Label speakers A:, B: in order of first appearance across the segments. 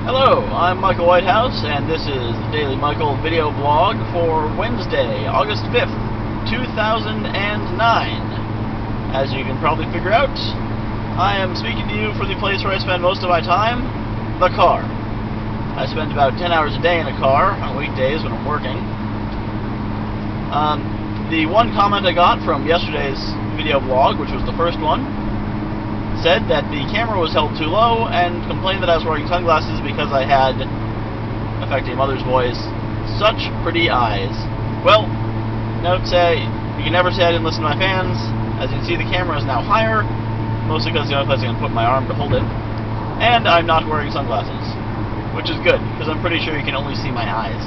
A: Hello, I'm Michael Whitehouse, and this is the Daily Michael video blog for Wednesday, August 5th, 2009. As you can probably figure out, I am speaking to you from the place where I spend most of my time, the car. I spend about 10 hours a day in a car on weekdays when I'm working. The one comment I got from yesterday's video blog, which was the first one, said that the camera was held too low and complained that I was wearing sunglasses because I had, affecting a mother's voice, such pretty eyes. Well, you can never say I didn't listen to my fans. As you can see, the camera is now higher, mostly because it's the only place I can put my arm to hold it, and I'm not wearing sunglasses, which is good, because I'm pretty sure you can only see my eyes.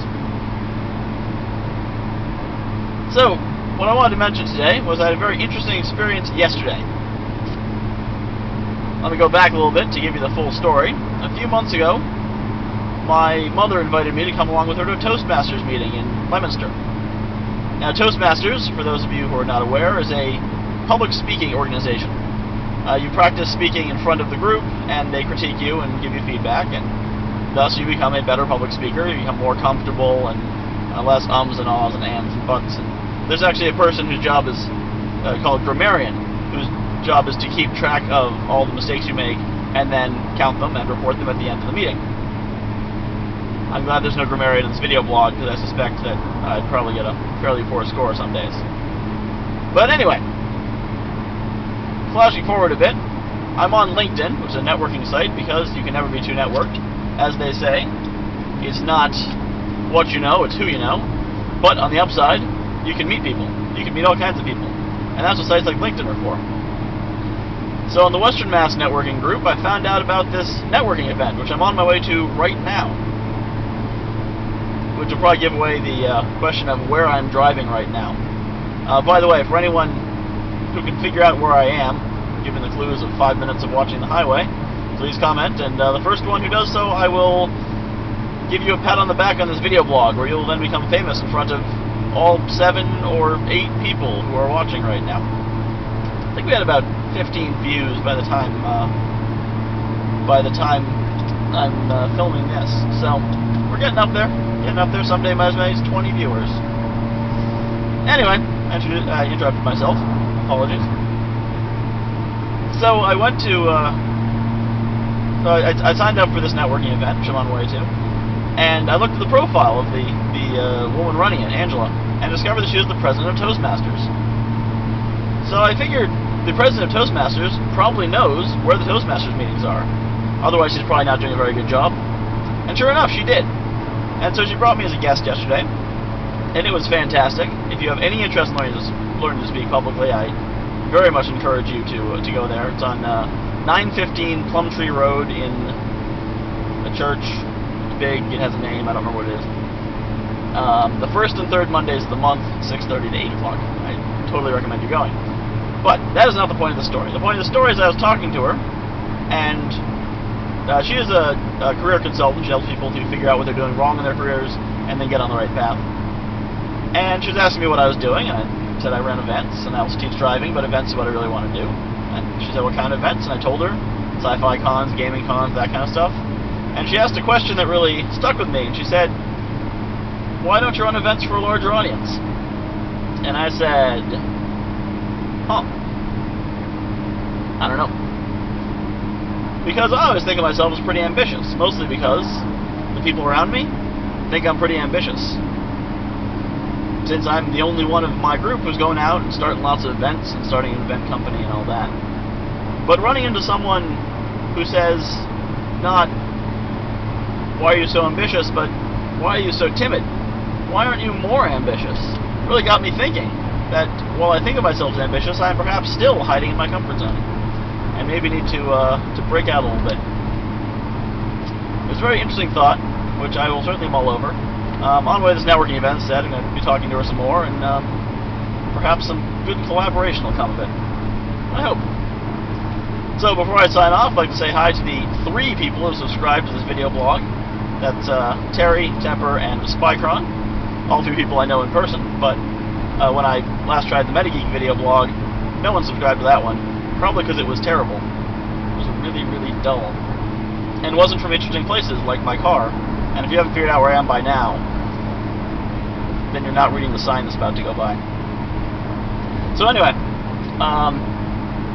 A: So, what I wanted to mention today was I had a very interesting experience yesterday. Let me go back a little bit to give you the full story. A few months ago, my mother invited me to come along with her to a Toastmasters meeting in Leominster. Now, Toastmasters, for those of you who are not aware, is a public speaking organization. You practice speaking in front of the group, and they critique you and give you feedback, and thus you become a better public speaker. You become more comfortable and less ums and ahs and ands and buts. And there's actually a person whose job is called grammarian, whose job is to keep track of all the mistakes you make and then count them and report them at the end of the meeting. I'm glad there's no grammarian in this video blog, because I suspect that I'd probably get a fairly poor score some days. But anyway, flashing forward a bit, I'm on LinkedIn, which is a networking site, because you can never be too networked. As they say, it's not what you know, it's who you know. But on the upside, you can meet people. You can meet all kinds of people. And that's what sites like LinkedIn are for. So in the Western Mass networking group, I found out about this networking event, which I'm on my way to right now. Which will probably give away the question of where I'm driving right now. By the way, for anyone who can figure out where I am, given the clues of 5 minutes of watching the highway, please comment, and the first one who does so, I will give you a pat on the back on this video blog, where you'll then become famous in front of all 7 or 8 people who are watching right now. I think we had about 15 views by the time I'm filming this. So we're getting up there. Someday might as well have 20 viewers. Anyway, I interrupted myself. Apologies. So I went to. I signed up for this networking event, which I'm on the way to, and I looked at the profile of the woman running it, Angela, and discovered that she was the president of Toastmasters. So I figured the president of Toastmasters probably knows where the Toastmasters meetings are. Otherwise, she's probably not doing a very good job. And sure enough, she did. And so she brought me as a guest yesterday, and it was fantastic. If you have any interest in learning to speak publicly, I very much encourage you to go there. It's on 915 Plumtree Road in a church. It's big. It has a name. I don't remember what it is. The first and third Mondays of the month, 6:30 to 8 o'clock. I totally recommend you going. But that is not the point of the story. The point of the story is I was talking to her, and she is a career consultant. She helps people to figure out what they're doing wrong in their careers and then get on the right path. And she was asking me what I was doing, and I said I ran events, and I also teach driving, but events is what I really want to do. And she said, what kind of events? And I told her, sci-fi cons, gaming cons, that kind of stuff. And she asked a question that really stuck with me, and she said, why don't you run events for a larger audience? And I said, I don't know. Because I always think of myself as pretty ambitious, mostly because the people around me think I'm pretty ambitious. Since I'm the only one of my group who's going out and starting lots of events and starting an event company and all that. But running into someone who says, not, why are you so ambitious, but why are you so timid? Why aren't you more ambitious? Really got me thinking that while I think of myself as ambitious, I'm perhaps still hiding in my comfort zone, and maybe need to break out a little bit. It was a very interesting thought, which I will certainly mull over. On the way to this networking event, instead, I'm going to be talking to her some more, and perhaps some good collaboration will come of it. I hope. So before I sign off, I'd like to say hi to the 3 people who have subscribed to this video blog. That's Terry, Temper, and Spycron. All 3 people I know in person, but when I last tried the Metageek video blog, no one subscribed to that one. Probably because it was terrible. It was really, really dull. and wasn't from interesting places like my car. And if you haven't figured out where I am by now, then you're not reading the sign that's about to go by. So anyway,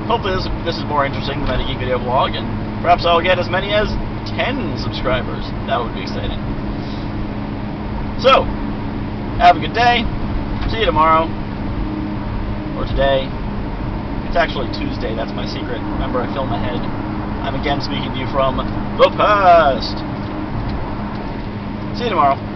A: hopefully this is more interesting than a geek video vlog, and perhaps I'll get as many as 10 subscribers. That would be exciting. So, have a good day. See you tomorrow. Or today. It's actually Tuesday, that's my secret. Remember, I film ahead. I'm again speaking to you from the past. See you tomorrow.